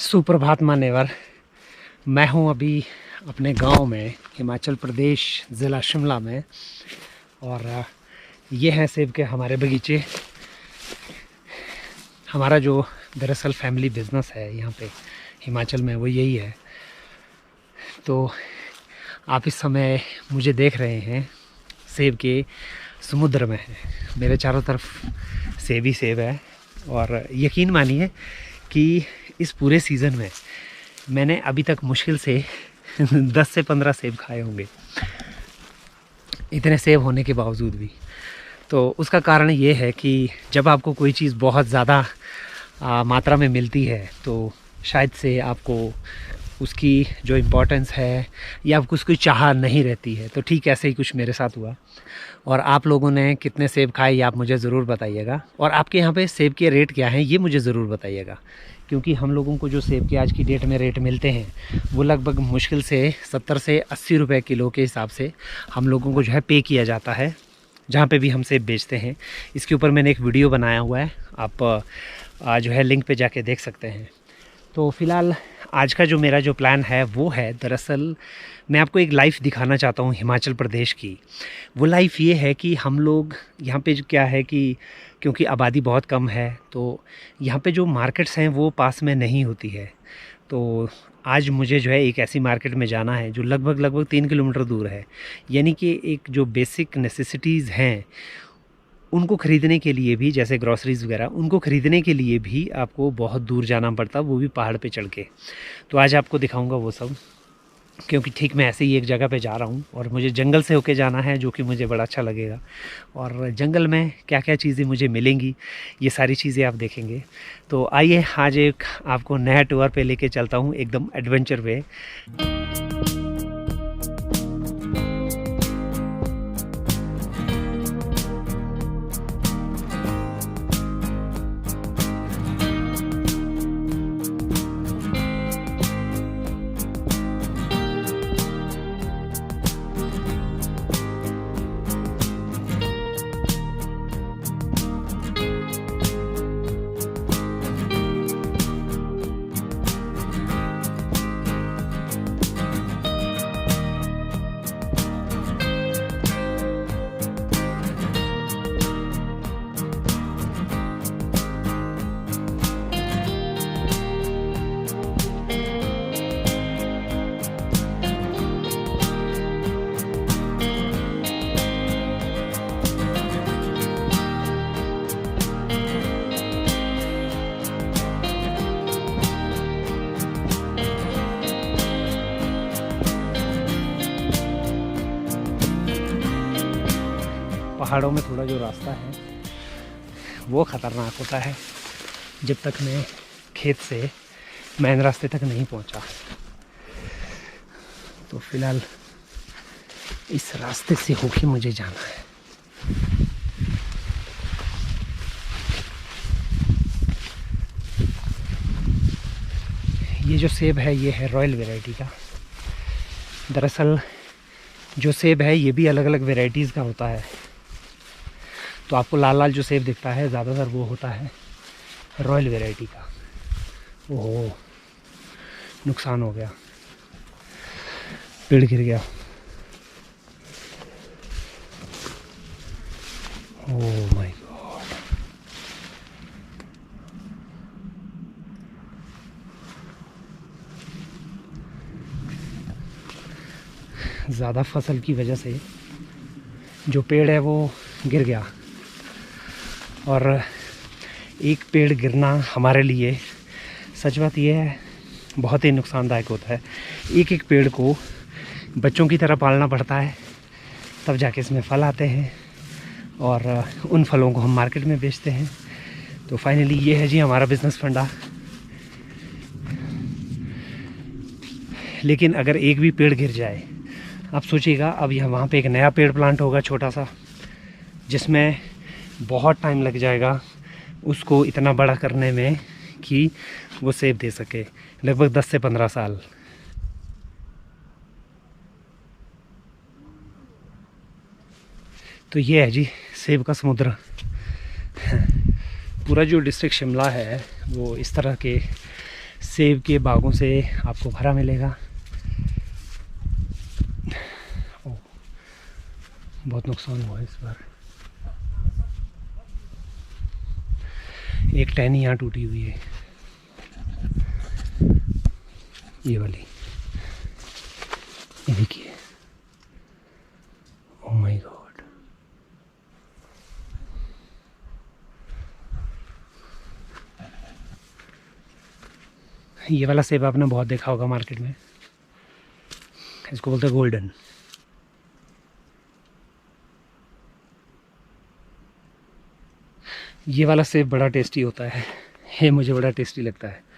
सुप्रभात मान्यवर। मैं हूं अभी अपने गांव में, हिमाचल प्रदेश, ज़िला शिमला में। और ये हैं सेब के हमारे बगीचे। हमारा जो दरअसल फैमिली बिज़नेस है यहाँ पे हिमाचल में, वो यही है। तो आप इस समय मुझे देख रहे हैं सेब के समुद्र में है। मेरे चारों तरफ सेब ही सेब है। और यकीन मानिए कि इस पूरे सीज़न में मैंने अभी तक मुश्किल से 10 से 15 सेब खाए होंगे, इतने सेब होने के बावजूद भी। तो उसका कारण ये है कि जब आपको कोई चीज़ बहुत ज़्यादा मात्रा में मिलती है तो शायद से आपको उसकी जो इम्पोर्टेंस है या आपको उसकी चाह नहीं रहती है। तो ठीक ऐसे ही कुछ मेरे साथ हुआ। और आप लोगों ने कितने सेब खाए ये आप मुझे ज़रूर बताइएगा। और आपके यहाँ पे सेब के रेट क्या हैं ये मुझे ज़रूर बताइएगा, क्योंकि हम लोगों को जो सेब के आज की डेट में रेट मिलते हैं वो लगभग मुश्किल से 70 से 80 रुपए किलो के हिसाब से हम लोगों को जो है पे किया जाता है, जहाँ पे भी हम सेब बेचते हैं। इसके ऊपर मैंने एक वीडियो बनाया हुआ है, आप जो है लिंक पे जाके देख सकते हैं। तो फ़िलहाल आज का जो मेरा जो प्लान है वो है, दरअसल मैं आपको एक लाइफ दिखाना चाहता हूँ हिमाचल प्रदेश की। वो लाइफ ये है कि हम लोग यहाँ पे क्या है कि क्योंकि आबादी बहुत कम है तो यहाँ पे जो मार्केट्स हैं वो पास में नहीं होती है। तो आज मुझे जो है एक ऐसी मार्केट में जाना है जो लगभग 3 किलोमीटर दूर है। यानी कि एक जो बेसिक नेसेसिटीज़ हैं उनको ख़रीदने के लिए भी, जैसे ग्रॉसरीज़ वगैरह, उनको ख़रीदने के लिए भी आपको बहुत दूर जाना पड़ता, वो भी पहाड़ पे चढ़ के। तो आज आपको दिखाऊंगा वो सब, क्योंकि ठीक मैं ऐसे ही एक जगह पे जा रहा हूँ और मुझे जंगल से होके जाना है, जो कि मुझे बड़ा अच्छा लगेगा। और जंगल में क्या क्या चीज़ें मुझे मिलेंगी ये सारी चीज़ें आप देखेंगे। तो आइए आज एक आपको नया टूर पे लेके चलता हूँ, एकदम एडवेंचर वे। पहाड़ों में थोड़ा जो रास्ता है वो ख़तरनाक होता है जब तक मैं खेत से मेन रास्ते तक नहीं पहुंचा। तो फ़िलहाल इस रास्ते से होके मुझे जाना है। ये जो सेब है ये है रॉयल वैरायटी का। दरअसल जो सेब है ये भी अलग अलग वैरायटीज़ का होता है। तो आपको लाल लाल जो सेब दिखता है ज़्यादातर वो होता है रॉयल वैरायटी का। ओहो, नुकसान हो गया, पेड़ गिर गया। Oh my God. ज़्यादा फसल की वजह से जो पेड़ है वो गिर गया। और एक पेड़ गिरना हमारे लिए, सच बात यह है, बहुत ही नुकसानदायक होता है। एक एक पेड़ को बच्चों की तरह पालना पड़ता है, तब जाके इसमें फल आते हैं और उन फलों को हम मार्केट में बेचते हैं। तो फाइनली ये है जी हमारा बिज़नेस फंडा। लेकिन अगर एक भी पेड़ गिर जाए, आप सोचिएगा, अब यहाँ वहाँ पे एक नया पेड़ प्लांट होगा छोटा सा, जिसमें बहुत टाइम लग जाएगा उसको इतना बड़ा करने में कि वो सेब दे सके, लगभग 10 से 15 साल। तो ये है जी सेब का समुद्र। पूरा जो डिस्ट्रिक्ट शिमला है वो इस तरह के सेब के बागों से आपको भरा मिलेगा। बहुत नुकसान हुआ इस बार। एक टहनी यहाँ टूटी हुई है, ये वाली, ये देखिए। Oh my God. ये वाला सेब आपने बहुत देखा होगा मार्केट में, इसको बोलते हैं गोल्डन। ये वाला सेब बड़ा टेस्टी होता है, ये मुझे बड़ा टेस्टी लगता है।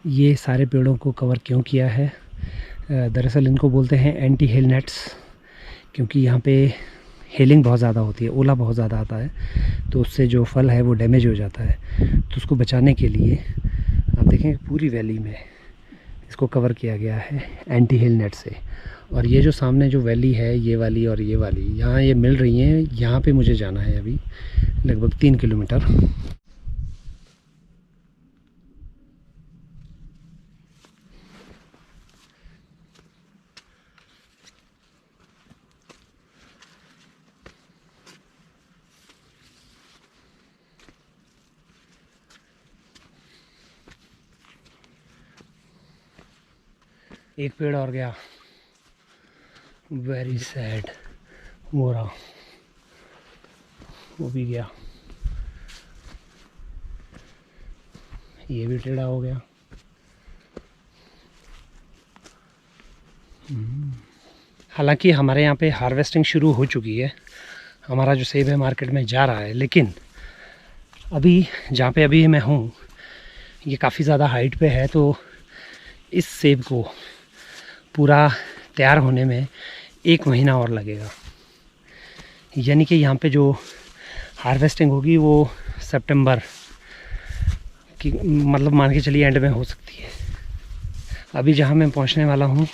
ये सारे पेड़ों को कवर क्यों किया है? दरअसल इनको बोलते हैं एंटी हेल नेट्स, क्योंकि यहाँ पे हेलिंग बहुत ज़्यादा होती है, ओला बहुत ज़्यादा आता है, तो उससे जो फल है वो डैमेज हो जाता है। तो उसको बचाने के लिए आप देखें पूरी वैली में इसको कवर किया गया है एंटी हेल नेट से। और ये जो सामने जो वैली है, ये वाली और ये वाली, यहाँ ये मिल रही हैं। यहाँ पे मुझे जाना है अभी लगभग 3 किलोमीटर। एक पेड़ और गया, वेरी सैड। वो रहा, वो भी गया। ये भी टेढ़ा हो गया। हालांकि हमारे यहाँ पे हार्वेस्टिंग शुरू हो चुकी है, हमारा जो सेब है मार्केट में जा रहा है, लेकिन अभी जहाँ पे अभी मैं हूँ ये काफ़ी ज़्यादा हाइट पे है, तो इस सेब को पूरा तैयार होने में 1 महीना और लगेगा। यानी कि यहाँ पे जो हार्वेस्टिंग होगी वो सितंबर की, मतलब मान के चलिए एंड में हो सकती है। अभी जहाँ मैं पहुँचने वाला हूँ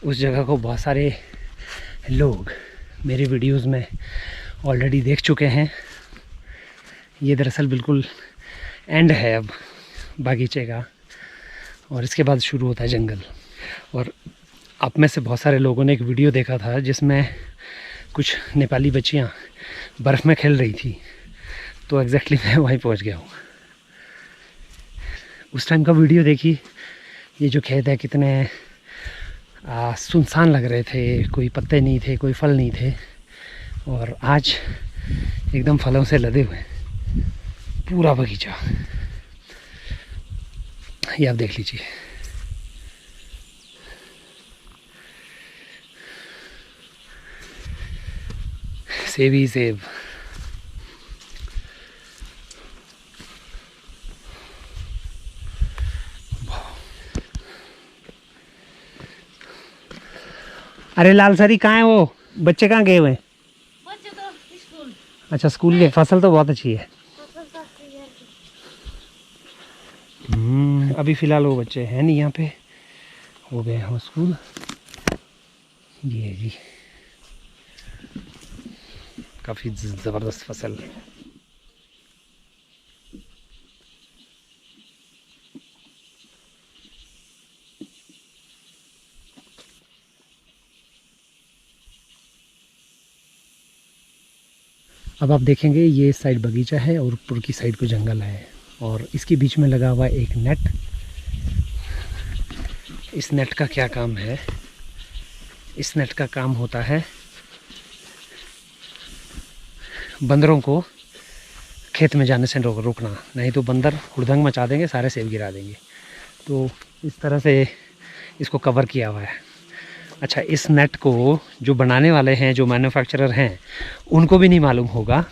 उस जगह को बहुत सारे लोग मेरे वीडियोस में ऑलरेडी देख चुके हैं। ये दरअसल बिल्कुल एंड है अब बागीचे का, और इसके बाद शुरू होता है जंगल। और आप में से बहुत सारे लोगों ने एक वीडियो देखा था जिसमें कुछ नेपाली बच्चियाँ बर्फ़ में खेल रही थी, तो एग्जैक्टली मैं वहीं पहुंच गया हूँ। उस टाइम का वीडियो देखी, ये जो खेत है कितने सुनसान लग रहे थे, कोई पत्ते नहीं थे, कोई फल नहीं थे, और आज एकदम फलों से लदे हुए पूरा बगीचा। ये आप देख लीजिए। सेब ही सेब। अरे लाल सरी कहाँ है वो? बच्चे कहाँ गए हुए हैं? बच्चे तो स्कूल। अच्छा स्कूल गए। फसल तो बहुत अच्छी है। अभी फ़िलहाल वो बच्चे हैं नहीं यहाँ पे, हो गए हैं स्कूल। ये जी काफ़ी ज़बरदस्त फसल। अब आप देखेंगे ये साइड बगीचा है और ऊपर की साइड को जंगल है, और इसके बीच में लगा हुआ एक नेट। इस नेट का क्या काम है? इस नेट का काम होता है बंदरों को खेत में जाने से रोकना, नहीं तो बंदर हुड़दंग मचा देंगे, सारे सेब गिरा देंगे। तो इस तरह से इसको कवर किया हुआ है। अच्छा, इस नेट को जो बनाने वाले हैं, जो मैन्युफैक्चरर हैं, उनको भी नहीं मालूम होगा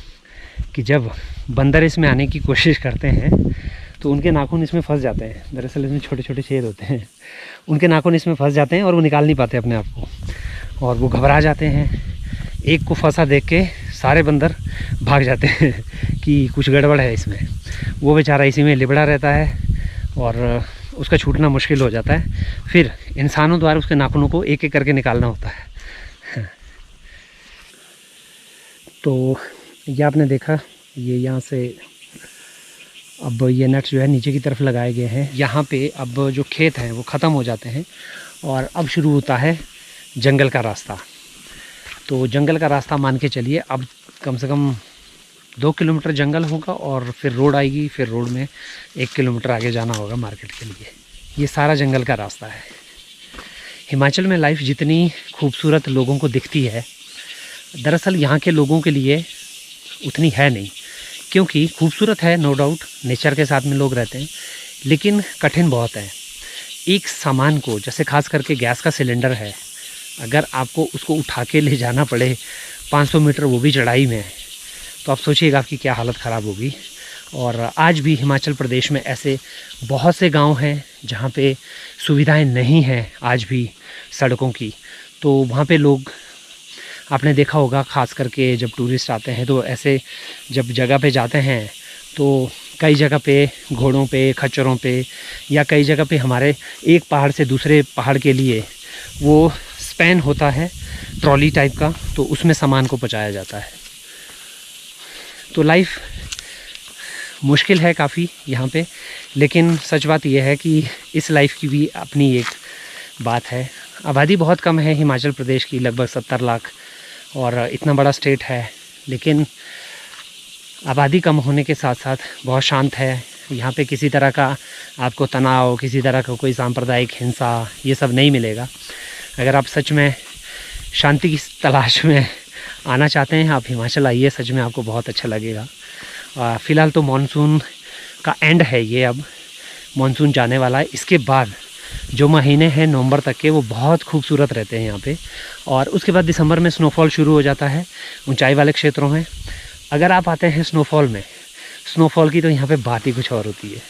कि जब बंदर इसमें आने की कोशिश करते हैं तो उनके नाखून इसमें फंस जाते हैं। दरअसल इसमें छोटे छोटे छेद होते हैं, उनके नाखून इसमें फंस जाते हैं और वो निकाल नहीं पाते अपने आप को, और वो घबरा जाते हैं। एक को फंसा देख के सारे बंदर भाग जाते हैं कि कुछ गड़बड़ है इसमें। वो बेचारा इसी में लिबड़ा रहता है और उसका छूटना मुश्किल हो जाता है। फिर इंसानों द्वारा उसके नाखूनों को एक एक करके निकालना होता है। तो ये आपने देखा, ये यहाँ से अब ये नट्स जो है नीचे की तरफ लगाए गए हैं। यहाँ पे अब जो खेत हैं वो ख़त्म हो जाते हैं और अब शुरू होता है जंगल का रास्ता। तो जंगल का रास्ता मान के चलिए अब कम से कम 2 किलोमीटर जंगल होगा और फिर रोड आएगी, फिर रोड में 1 किलोमीटर आगे जाना होगा मार्केट के लिए। ये सारा जंगल का रास्ता है। हिमाचल में लाइफ जितनी खूबसूरत लोगों को दिखती है, दरअसल यहाँ के लोगों के लिए उतनी है नहीं। क्योंकि खूबसूरत है नो डाउट, नेचर के साथ में लोग रहते हैं, लेकिन कठिन बहुत है। एक सामान को, जैसे खास करके गैस का सिलेंडर है, अगर आपको उसको उठा के ले जाना पड़े 500 मीटर, वो भी चढ़ाई में, तो आप सोचिएगा आपकी क्या हालत ख़राब होगी। और आज भी हिमाचल प्रदेश में ऐसे बहुत से गांव हैं जहां पे सुविधाएं नहीं हैं आज भी सड़कों की। तो वहां पे लोग, आपने देखा होगा ख़ास करके जब टूरिस्ट आते हैं तो ऐसे जब जगह पे जाते हैं तो कई जगह पे घोड़ों पे, खच्चरों पे, या कई जगह पे हमारे एक पहाड़ से दूसरे पहाड़ के लिए वो स्पैन होता है ट्रॉली टाइप का, तो उसमें सामान को पहुंचाया जाता है। तो लाइफ मुश्किल है काफ़ी यहाँ पे, लेकिन सच बात यह है कि इस लाइफ की भी अपनी एक बात है। आबादी बहुत कम है हिमाचल प्रदेश की, लगभग 70 लाख, और इतना बड़ा स्टेट है, लेकिन आबादी कम होने के साथ साथ बहुत शांत है। यहाँ पे किसी तरह का आपको तनाव, किसी तरह का कोई सांप्रदायिक हिंसा, ये सब नहीं मिलेगा। अगर आप सच में शांति की तलाश में आना चाहते हैं, आप हिमाचल आइए, सच में आपको बहुत अच्छा लगेगा। फ़िलहाल तो मानसून का एंड है ये, अब मानसून जाने वाला है। इसके बाद जो महीने हैं नवंबर तक के, वो बहुत खूबसूरत रहते हैं यहाँ पे। और उसके बाद दिसंबर में स्नोफॉल शुरू हो जाता है ऊंचाई वाले क्षेत्रों में। अगर आप आते हैं स्नोफॉल में, स्नोफॉल की तो यहाँ पे बात ही कुछ और होती है।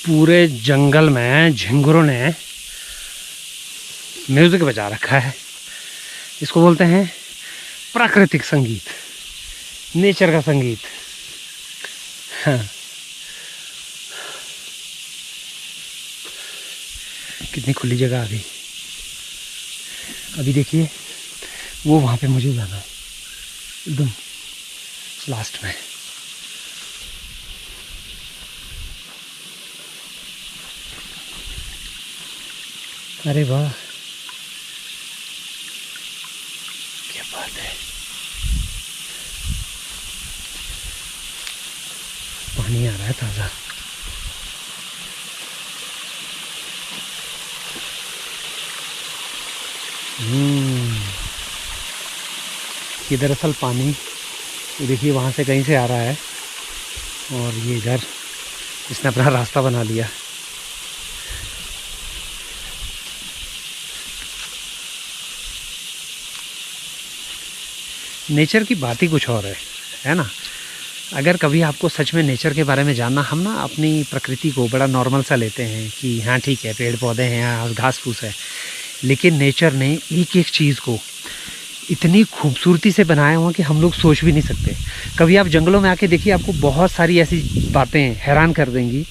पूरे जंगल में झिंगुरों ने म्यूज़िक बजा रखा है। इसको बोलते हैं प्राकृतिक संगीत, नेचर का संगीत। हाँ, कितनी खुली जगह आ गई। अभी देखिए वो वहाँ पे मुझे जाना है एकदम लास्ट में। अरे वाह, क्या बात है। पानी आ रहा है ताज़ा। ये दरअसल पानी देखिए वहाँ से कहीं से आ रहा है और ये इधर इसने अपना रास्ता बना लिया। नेचर की बात ही कुछ और है ना। अगर कभी आपको सच में नेचर के बारे में जानना, हम ना अपनी प्रकृति को बड़ा नॉर्मल सा लेते हैं कि हाँ ठीक है, पेड़ पौधे हैं, यहाँ घास फूस है, लेकिन नेचर ने एक एक चीज़ को इतनी खूबसूरती से बनाया हुआ कि हम लोग सोच भी नहीं सकते। कभी आप जंगलों में आके देखिए, आपको बहुत सारी ऐसी बातें हैरान कर देंगी।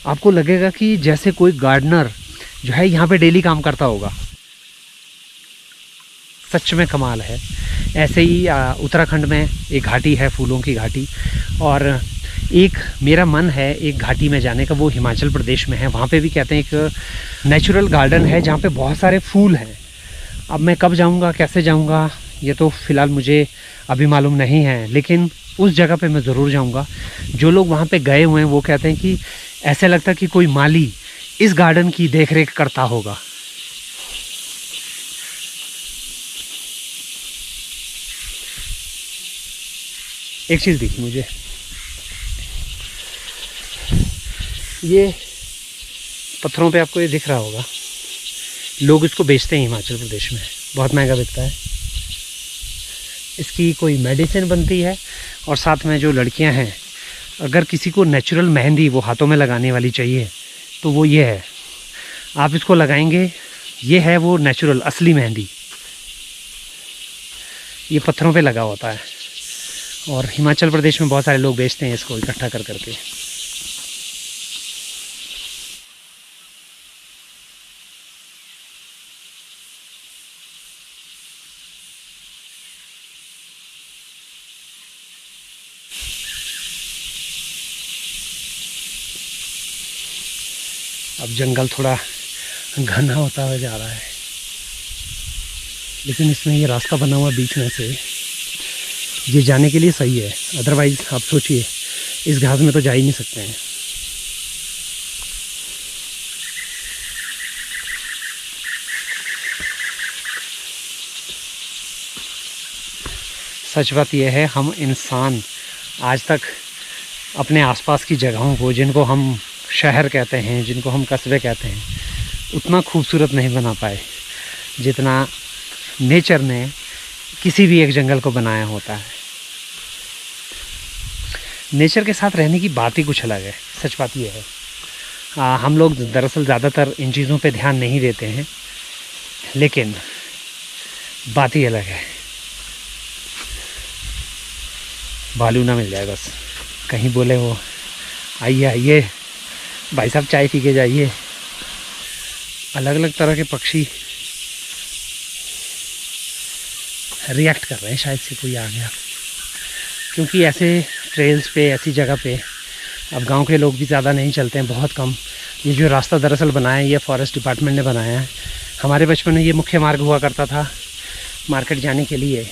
आपको लगेगा कि जैसे कोई गार्डनर जो है यहाँ पे डेली काम करता होगा। सच में कमाल है। ऐसे ही उत्तराखंड में एक घाटी है, फूलों की घाटी, और एक मेरा मन है एक घाटी में जाने का, वो हिमाचल प्रदेश में है। वहाँ पे भी कहते हैं एक नेचुरल गार्डन है जहाँ पे बहुत सारे फूल हैं। अब मैं कब जाऊँगा, कैसे जाऊँगा, ये तो फ़िलहाल मुझे अभी मालूम नहीं है, लेकिन उस जगह पे मैं ज़रूर जाऊँगा। जो लोग वहाँ पे गए हुए हैं वो कहते हैं कि ऐसे लगता है कि कोई माली इस गार्डन की देखरेख करता होगा। एक चीज़ दिखी मुझे, ये पत्थरों पे आपको ये दिख रहा होगा, लोग इसको बेचते हैं हिमाचल प्रदेश में, बहुत महंगा बिकता है। इसकी कोई मेडिसिन बनती है और साथ में जो लड़कियां हैं अगर किसी को नेचुरल मेहंदी वो हाथों में लगाने वाली चाहिए तो वो ये है, आप इसको लगाएंगे, ये है वो नेचुरल असली मेहंदी। ये पत्थरों पे लगा होता है और हिमाचल प्रदेश में बहुत सारे लोग बेचते हैं इसको इकट्ठा कर करके। अब जंगल थोड़ा घना होता हुआ जा रहा है, लेकिन इसमें ये रास्ता बना हुआ बीच में से, ये जाने के लिए सही है। अदरवाइज़ आप सोचिए इस घास में तो जा ही नहीं सकते हैं। सच बात यह है, हम इंसान आज तक अपने आसपास की जगहों को, जिनको हम शहर कहते हैं, जिनको हम कस्बे कहते हैं, उतना खूबसूरत नहीं बना पाए जितना नेचर ने किसी भी एक जंगल को बनाया होता है। नेचर के साथ रहने की बात ही कुछ अलग है। सच बात यह है, हम लोग दरअसल ज़्यादातर इन चीज़ों पे ध्यान नहीं देते हैं, लेकिन बात ही अलग है। भालू ना मिल जाए बस, कहीं बोले वो आइए आइए भाई साहब चाय पी के जाइए। अलग अलग तरह के पक्षी रिएक्ट कर रहे हैं, शायद से कोई आ गया, क्योंकि ऐसे ट्रेल्स पे, ऐसी जगह पे अब गांव के लोग भी ज़्यादा नहीं चलते हैं, बहुत कम। ये जो रास्ता दरअसल बनाया है, ये फॉरेस्ट डिपार्टमेंट ने बनाया है। हमारे बचपन में ये मुख्य मार्ग हुआ करता था मार्केट जाने के लिए।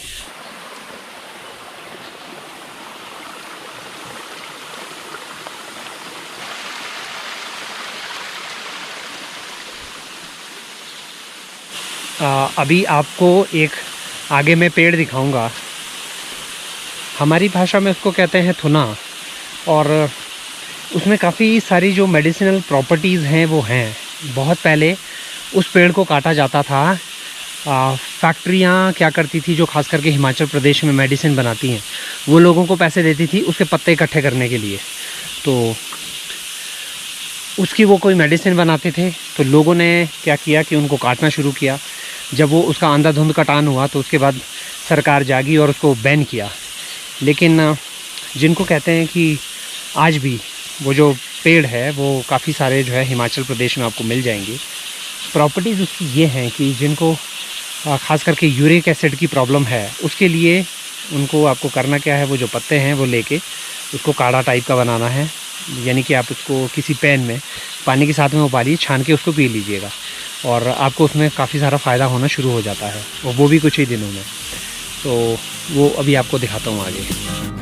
अभी आपको एक आगे में पेड़ दिखाऊंगा। हमारी भाषा में उसको कहते हैं थुना, और उसमें काफ़ी सारी जो मेडिसिनल प्रॉपर्टीज़ हैं वो हैं। बहुत पहले उस पेड़ को काटा जाता था। फैक्ट्रियाँ क्या करती थी, जो खास करके हिमाचल प्रदेश में मेडिसिन बनाती हैं, वो लोगों को पैसे देती थी उसके पत्ते इकट्ठे करने के लिए। तो उसकी वो कोई मेडिसिन बनाते थे, तो लोगों ने क्या किया कि उनको काटना शुरू किया। जब वो उसका अंधाधुंध कटान हुआ तो उसके बाद सरकार जागी और उसको बैन किया। लेकिन जिनको कहते हैं कि आज भी वो जो पेड़ है वो काफ़ी सारे जो है हिमाचल प्रदेश में आपको मिल जाएंगे। प्रॉपर्टीज़ उसकी ये हैं कि जिनको ख़ास करके यूरिक एसिड की प्रॉब्लम है, उसके लिए उनको आपको करना क्या है, वो जो पत्ते हैं वो लेके उसको काढ़ा टाइप का बनाना है। यानी कि आप उसको किसी पैन में पानी के साथ में उबालिए, छान के उसको पी लीजिएगा, और आपको उसमें काफ़ी सारा फ़ायदा होना शुरू हो जाता है, और वो भी कुछ ही दिनों में। तो वो अभी आपको दिखाता हूँ आगे।